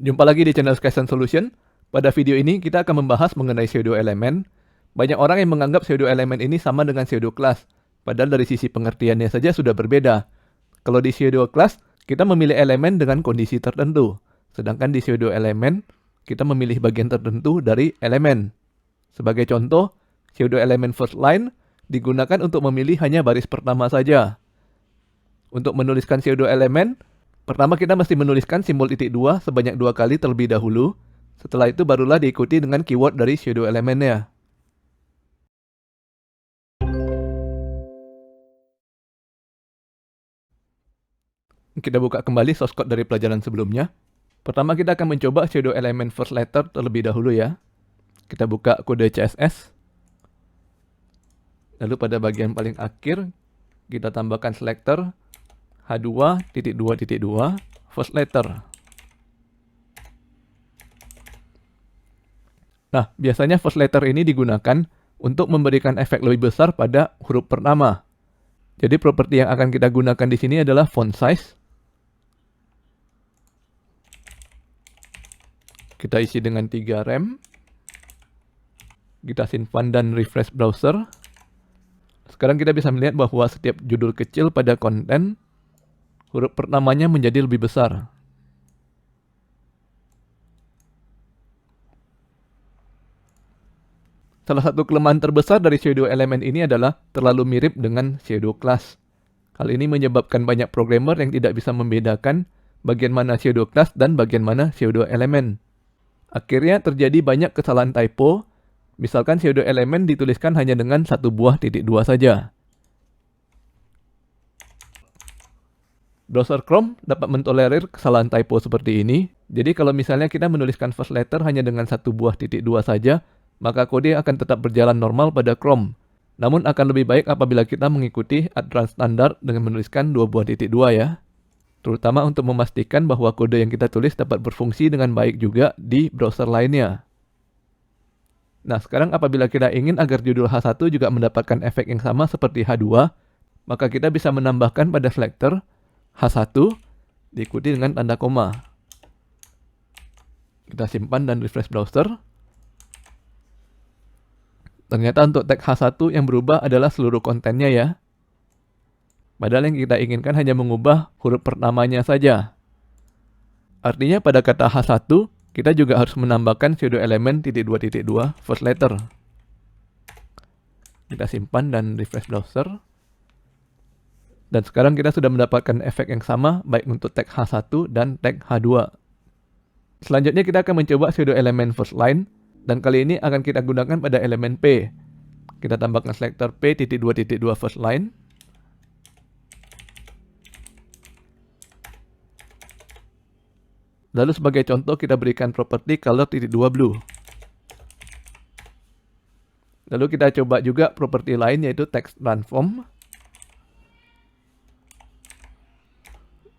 Jumpa lagi di channel Skysen Solution. Pada video ini kita akan membahas mengenai pseudo elemen. Banyak orang yang menganggap pseudo elemen ini sama dengan pseudo class, padahal dari sisi pengertiannya saja sudah berbeda. Kalau di pseudo class, kita memilih elemen dengan kondisi tertentu, sedangkan di pseudo elemen, kita memilih bagian tertentu dari elemen. Sebagai contoh, pseudo elemen first line digunakan untuk memilih hanya baris pertama saja. Untuk menuliskan pseudo elemen, pertama kita mesti menuliskan simbol titik 2 sebanyak 2 kali terlebih dahulu. Setelah itu barulah diikuti dengan keyword dari pseudo elemennya. Kita buka kembali source code dari pelajaran sebelumnya. Pertama kita akan mencoba pseudo elemen first letter terlebih dahulu ya. Kita buka kode CSS. Lalu pada bagian paling akhir, kita tambahkan selector H2.2.2 first letter. Nah, biasanya first letter ini digunakan untuk memberikan efek lebih besar pada huruf pertama. Jadi properti yang akan kita gunakan di sini adalah font size. Kita isi dengan 3 rem. Kita simpan dan refresh browser. Sekarang kita bisa melihat bahwa setiap judul kecil pada konten, huruf pertamanya menjadi lebih besar. Salah satu kelemahan terbesar dari pseudo elemen ini adalah terlalu mirip dengan pseudo class. Hal ini menyebabkan banyak programmer yang tidak bisa membedakan bagian mana pseudo class dan bagian mana pseudo elemen. Akhirnya terjadi banyak kesalahan typo, misalkan pseudo elemen dituliskan hanya dengan satu buah titik 2 saja. Browser Chrome dapat mentolerir kesalahan typo seperti ini. Jadi kalau misalnya kita menuliskan first letter hanya dengan satu buah titik 2 saja, maka kode akan tetap berjalan normal pada Chrome. Namun akan lebih baik apabila kita mengikuti advanced standard dengan menuliskan 2 buah titik 2 ya. Terutama untuk memastikan bahwa kode yang kita tulis dapat berfungsi dengan baik juga di browser lainnya. Nah, sekarang apabila kita ingin agar judul H1 juga mendapatkan efek yang sama seperti H2, maka kita bisa menambahkan pada selector H1 diikuti dengan tanda koma. Kita simpan dan refresh browser. Ternyata untuk tag H1 yang berubah adalah seluruh kontennya ya. Padahal yang kita inginkan hanya mengubah huruf pertamanya saja. Artinya pada kata H1, kita juga harus menambahkan pseudo elemen .2.2 first letter. Kita simpan dan refresh browser. Dan sekarang kita sudah mendapatkan efek yang sama baik untuk tag H1 dan tag H2. Selanjutnya kita akan mencoba pseudo elemen first line. Dan kali ini akan kita gunakan pada elemen P. Kita tambahkan selector P.2.2 first line. Lalu sebagai contoh kita berikan properti color.2 blue. Lalu kita coba juga properti lain yaitu text transform.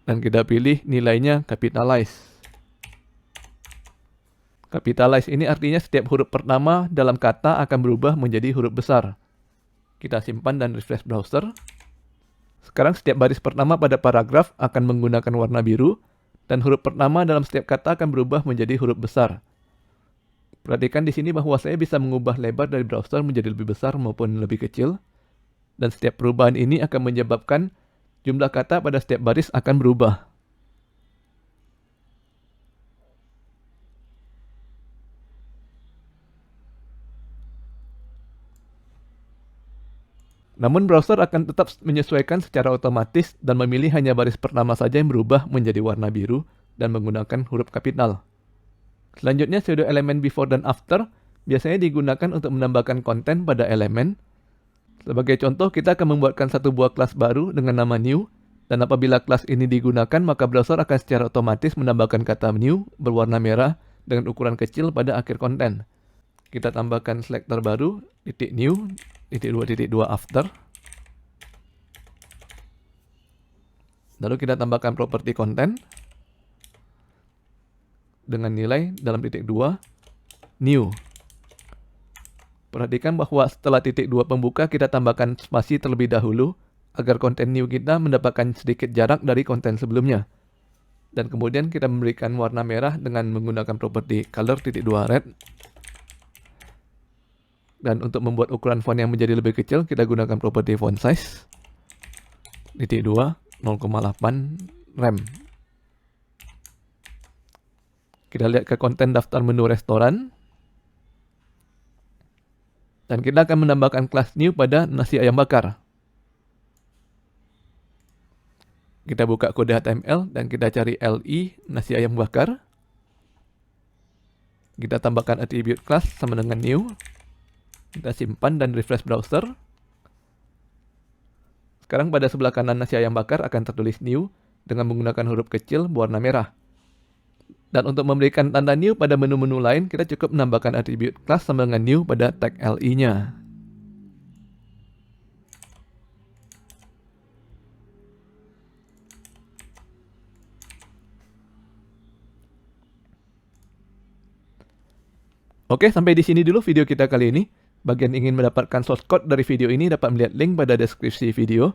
Dan kita pilih nilainya capitalize. Capitalize ini artinya setiap huruf pertama dalam kata akan berubah menjadi huruf besar. Kita simpan dan refresh browser. Sekarang setiap baris pertama pada paragraf akan menggunakan warna biru, dan huruf pertama dalam setiap kata akan berubah menjadi huruf besar. Perhatikan di sini bahwa saya bisa mengubah lebar dari browser menjadi lebih besar maupun lebih kecil, dan setiap perubahan ini akan menyebabkan jumlah kata pada setiap baris akan berubah. Namun browser akan tetap menyesuaikan secara otomatis dan memilih hanya baris pertama saja yang berubah menjadi warna biru dan menggunakan huruf kapital. Selanjutnya pseudo elemen before dan after biasanya digunakan untuk menambahkan konten pada elemen. Sebagai contoh kita akan membuatkan satu buah kelas baru dengan nama new, dan apabila kelas ini digunakan maka browser akan secara otomatis menambahkan kata new berwarna merah dengan ukuran kecil pada akhir konten. Kita tambahkan selector baru, titik new, titik 2.2 after. Lalu kita tambahkan properti konten dengan nilai dalam titik 2, new. Perhatikan bahwa setelah titik 2 pembuka kita tambahkan spasi terlebih dahulu agar konten new kita mendapatkan sedikit jarak dari konten sebelumnya. Dan kemudian kita memberikan warna merah dengan menggunakan properti color.2red. Dan untuk membuat ukuran font yang menjadi lebih kecil, kita gunakan properti font size. .2, 0,8 rem. Kita lihat ke konten daftar menu restoran. Dan kita akan menambahkan kelas new pada nasi ayam bakar. Kita buka kode HTML dan kita cari LI nasi ayam bakar. Kita tambahkan attribute class sama dengan new. Kita simpan dan refresh browser. Sekarang pada sebelah kanan nasi ayam bakar akan tertulis new dengan menggunakan huruf kecil berwarna merah. Dan untuk memberikan tanda new pada menu-menu lain, kita cukup menambahkan attribute class sama dengan new pada tag LI-nya. Oke, sampai di sini dulu video kita kali ini. Bagi yang ingin mendapatkan source code dari video ini dapat melihat link pada deskripsi video.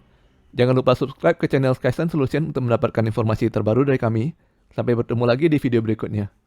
Jangan lupa subscribe ke channel Skysense Solution untuk mendapatkan informasi terbaru dari kami. Sampai bertemu lagi di video berikutnya.